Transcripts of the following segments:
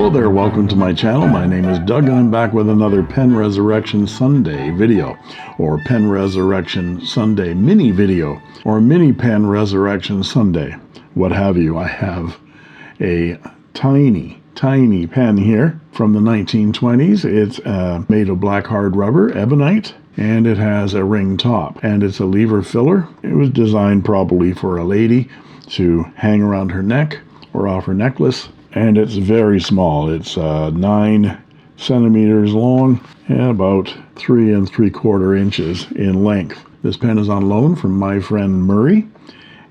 Hello there, welcome to my channel. My name is Doug and I'm back with another Pen Resurrection Sunday video, or Pen Resurrection Sunday mini video, or mini Pen Resurrection Sunday, what have you. I have a tiny pen here from the 1920s. It's made of black hard rubber, Ebonite, and it has a ring top, and it's a lever filler. It was designed probably for a lady to hang around her neck or off her necklace. And it's very small. It's 9 centimeters long and about 3 3/4 inches in length. This pen is on loan from my friend Murray,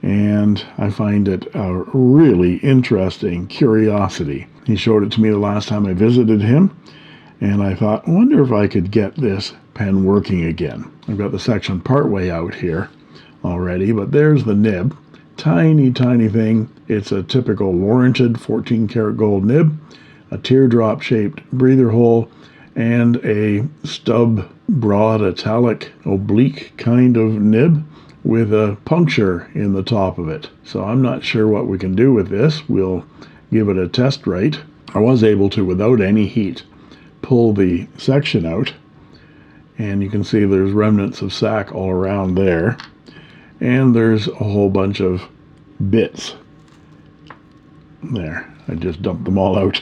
and I find it a really interesting curiosity. He showed it to me the last time I visited him, and I thought, I wonder if I could get this pen working again. I've got the section partway out here already, but there's the nib. Tiny thing. It's a typical warranted 14 karat gold nib, a teardrop shaped breather hole, and a stub broad italic oblique kind of nib with a puncture in the top of it. So I'm not sure what we can do with this. We'll give it a test right. I was able to, without any heat, pull the section out, and you can see there's remnants of sack all around there. And there's a whole bunch of bits there. I just dumped them all out.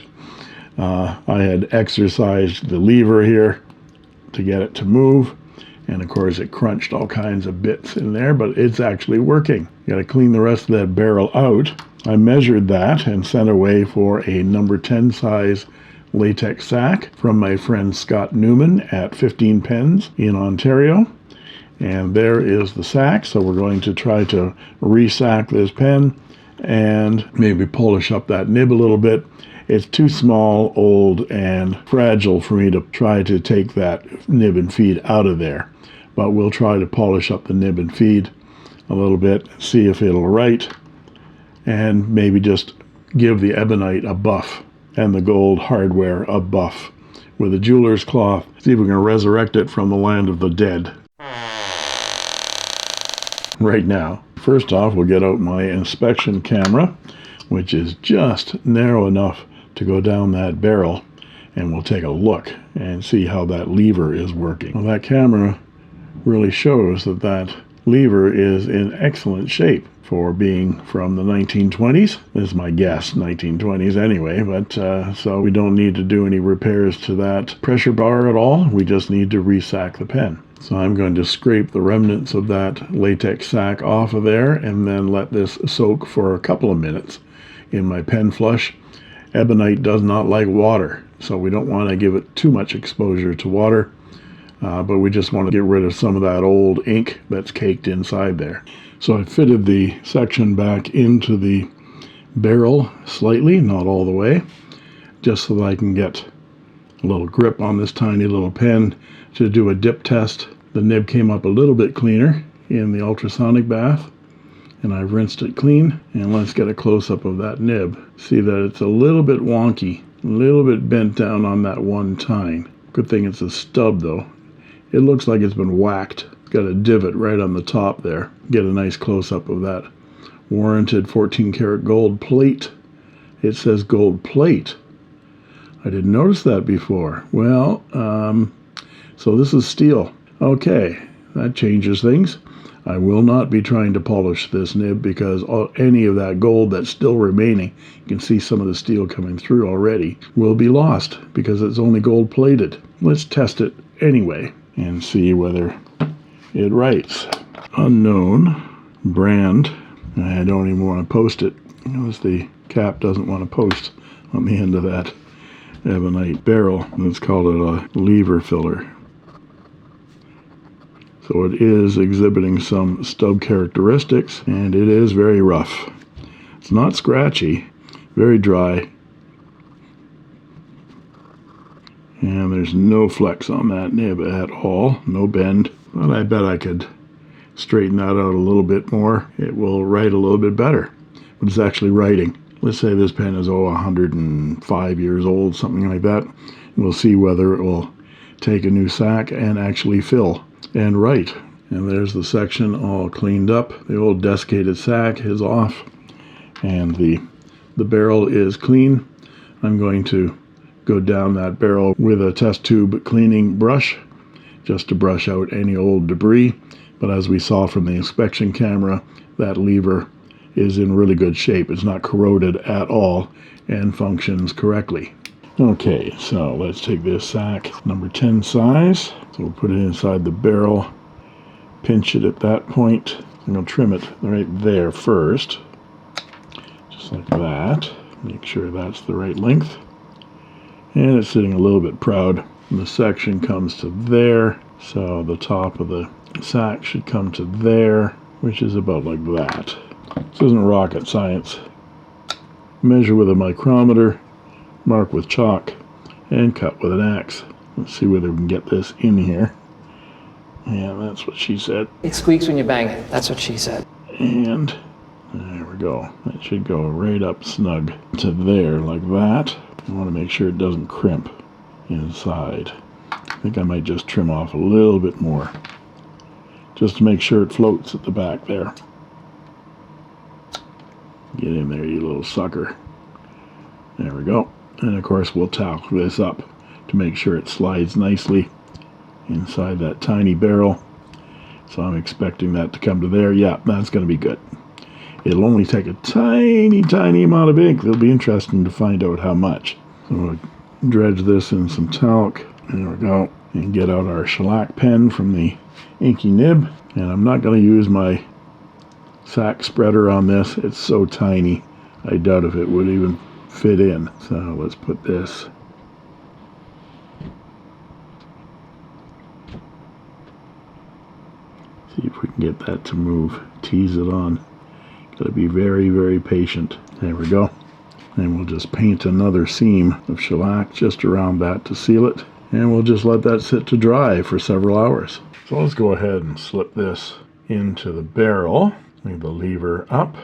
I had exercised the lever here to get it to move, and of course it crunched all kinds of bits in there, but it's actually working. Got to clean the rest of that barrel out. I measured that and sent away for a number 10 size latex sack from my friend Scott Newman at 15 Pens in Ontario. And there is the sack, so we're going to try to resack this pen and maybe polish up that nib a little bit. It's too small, old, and fragile for me to try to take that nib and feed out of there. But we'll try to polish up the nib and feed a little bit, see if it'll write, and maybe just give the Ebonite a buff and the gold hardware a buff with a jeweler's cloth. See if we can resurrect it from the land of the dead. Right now, first off, we'll get out my inspection camera, which is just narrow enough to go down that barrel, and we'll take a look and see how that lever is working. Well, that camera really shows that that lever is in excellent shape for being from the 1920s. This is my guess, 1920s anyway, but so we don't need to do any repairs to that pressure bar at all. We just need to resack the pen. So I'm going to scrape the remnants of that latex sack off of there and then let this soak for a couple of minutes in my pen flush. Ebonite does not like water, so we don't want to give it too much exposure to water, but we just want to get rid of some of that old ink that's caked inside there. So I fitted the section back into the barrel slightly, not all the way, just so that I can get a little grip on this tiny little pen to do a dip test. The nib came up a little bit cleaner in the ultrasonic bath, and I've rinsed it clean. And let's get a close-up of that nib. See that it's a little bit wonky, a little bit bent down on that one tine. Good thing it's a stub though. It looks like it's been whacked. It's got a divot right on the top there. Get a nice close-up of that warranted 14 karat gold plate. It says gold plate. I didn't notice that before. Well, so this is steel. Okay, that changes things. I will not be trying to polish this nib because any of that gold that's still remaining, you can see some of the steel coming through already, will be lost because it's only gold plated. Let's test it anyway and see whether it writes. Unknown brand. I don't even want to post it because the cap doesn't want to post on the end of that Ebonite barrel. Let's call it a lever filler. So it is exhibiting some stub characteristics, and it is very rough. It's not scratchy, very dry, and there's no flex on that nib at all, no bend. But I bet I could straighten that out a little bit more. It will write a little bit better, but it's actually writing. Let's say this pen is 105 years old, something like that. We'll see whether it will take a new sack and actually fill and write. And there's the section all cleaned up. The old desiccated sack is off, and the barrel is clean. I'm going to go down that barrel with a test tube cleaning brush just to brush out any old debris. But as we saw from the inspection camera, that lever is in really good shape. It's not corroded at all and functions correctly. Okay, so let's take this sack, number 10 size. So we'll put it inside the barrel, pinch it at that point. I'm going to trim it right there first, just like that. Make sure that's the right length. And it's sitting a little bit proud. The section comes to there, so the top of the sack should come to there, which is about like that. This isn't rocket science. Measure with a micrometer, mark with chalk, and cut with an axe. Let's see whether we can get this in here. Yeah, that's what she said. It squeaks when you bang it. That's what she said. And there we go. That should go right up snug to there like that. I want to make sure it doesn't crimp inside. I think I might just trim off a little bit more, just to make sure it floats at the back there. Get in there, you little sucker. There we go. And of course we'll tack this up to make sure it slides nicely inside that tiny barrel. So I'm expecting that to come to there. Yeah, that's going to be good. It'll only take a tiny, tiny amount of ink. It'll be interesting to find out how much. So we'll dredge this in some talc. There we go. And get out our shellac pen from the inky nib. And I'm not going to use my sack spreader on this. It's so tiny. I doubt if it would even fit in. So let's put this. See if we can get that to move. Tease it on. Got to be very, very patient. There we go. And we'll just paint another seam of shellac just around that to seal it. And we'll just let that sit to dry for several hours. So let's go ahead and slip this into the barrel. Leave the lever up.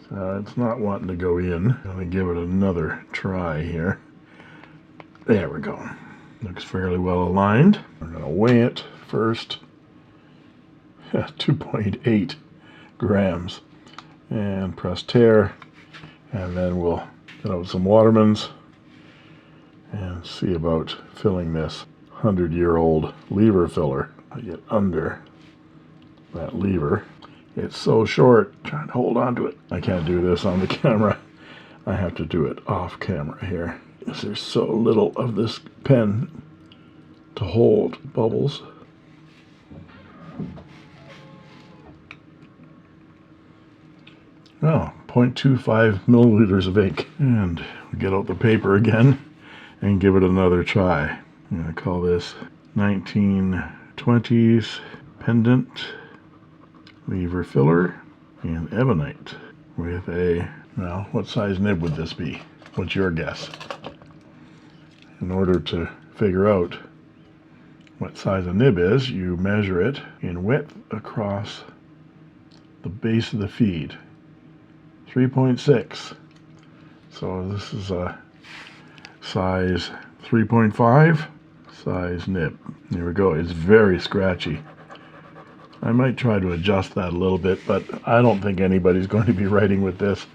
So it's not wanting to go in. I'm going to give it another try here. There we go. Looks fairly well aligned. We're going to weigh it first. 2.8 grams. And press tear. And then we'll get out some Watermans and see about filling this 100-year-old lever filler. I get under that lever. It's so short, trying to hold on to it. I can't do this on the camera. I have to do it off camera here, because there's so little of this pen to hold bubbles. Oh, 0.25 milliliters of ink. And we get out the paper again and give it another try. I'm going to call this 1920s pendant lever filler in Ebonite with a, well, what size nib would this be? What's your guess? In order to figure out what size a nib is, you measure it in width across the base of the feed. 3.6. So this is a size 3.5 size nib. There we go. It's very scratchy. I might try to adjust that a little bit, but I don't think anybody's going to be writing with this.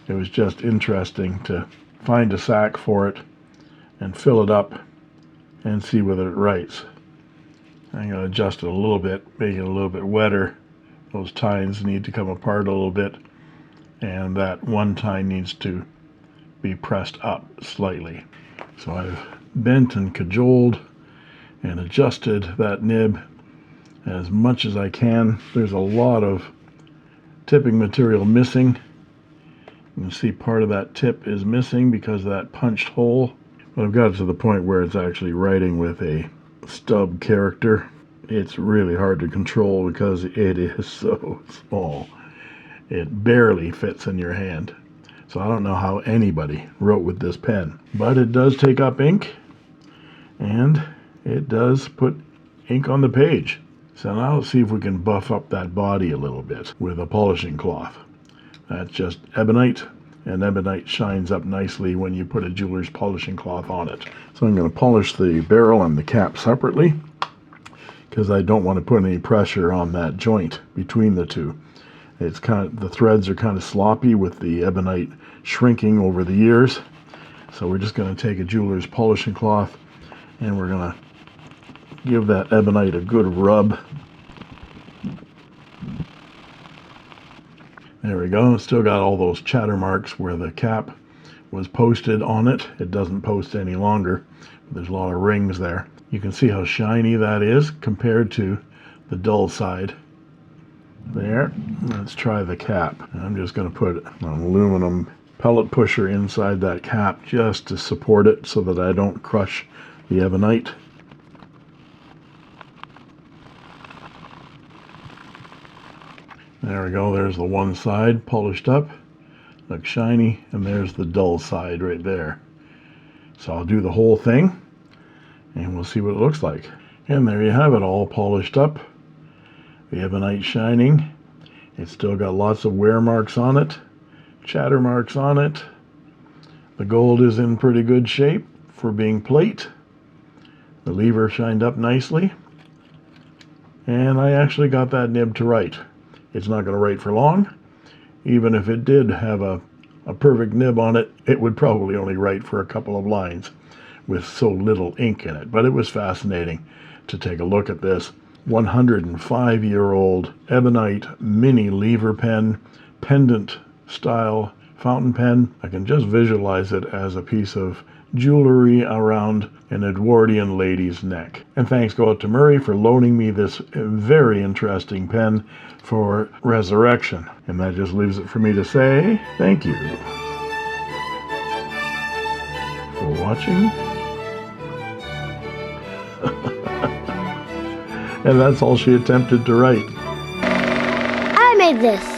It was just interesting to find a sack for it and fill it up and see whether it writes. I'm going to adjust it a little bit, make it a little bit wetter. Those tines need to come apart a little bit, and that one tine needs to be pressed up slightly. So I've bent and cajoled and adjusted that nib as much as I can. There's a lot of tipping material missing. You can see part of that tip is missing because of that punched hole. But I've got it to the point where it's actually writing with a stub character. It's really hard to control because it is so small. It barely fits in your hand. So I don't know how anybody wrote with this pen. But it does take up ink, and it does put ink on the page. So now let's see if we can buff up that body a little bit with a polishing cloth. That's just Ebonite, and Ebonite shines up nicely when you put a jeweler's polishing cloth on it. So I'm going to polish the barrel and the cap separately, because I don't want to put any pressure on that joint between the two. It's the threads are kind of sloppy with the ebonite shrinking over the years. So we're just going to take a jeweler's polishing cloth and we're going to give that ebonite a good rub. There we go. It's still got all those chatter marks where the cap was posted on it. It doesn't post any longer. There's a lot of rings there. You can see how shiny that is compared to the dull side. There. Let's try the cap. I'm just going to put an aluminum pellet pusher inside that cap just to support it so that I don't crush the ebonite. There we go. There's the one side polished up. Looks shiny. And there's the dull side right there. So I'll do the whole thing and we'll see what it looks like. And there you have it, all polished up. The ebonite shining. It's still got lots of wear marks on it, chatter marks on it. The gold is in pretty good shape for being plate. The lever shined up nicely. And I actually got that nib to write. It's not going to write for long. Even if it did have a perfect nib on it, it would probably only write for a couple of lines with so little ink in it. But it was fascinating to take a look at this 105-year-old Ebonite mini lever pen, pendant style fountain pen. I can just visualize it as a piece of jewelry around an Edwardian lady's neck. And thanks go out to Murray for loaning me this very interesting pen for Resurrection. And that just leaves it for me to say thank you for watching. And that's all she attempted to write. I made this.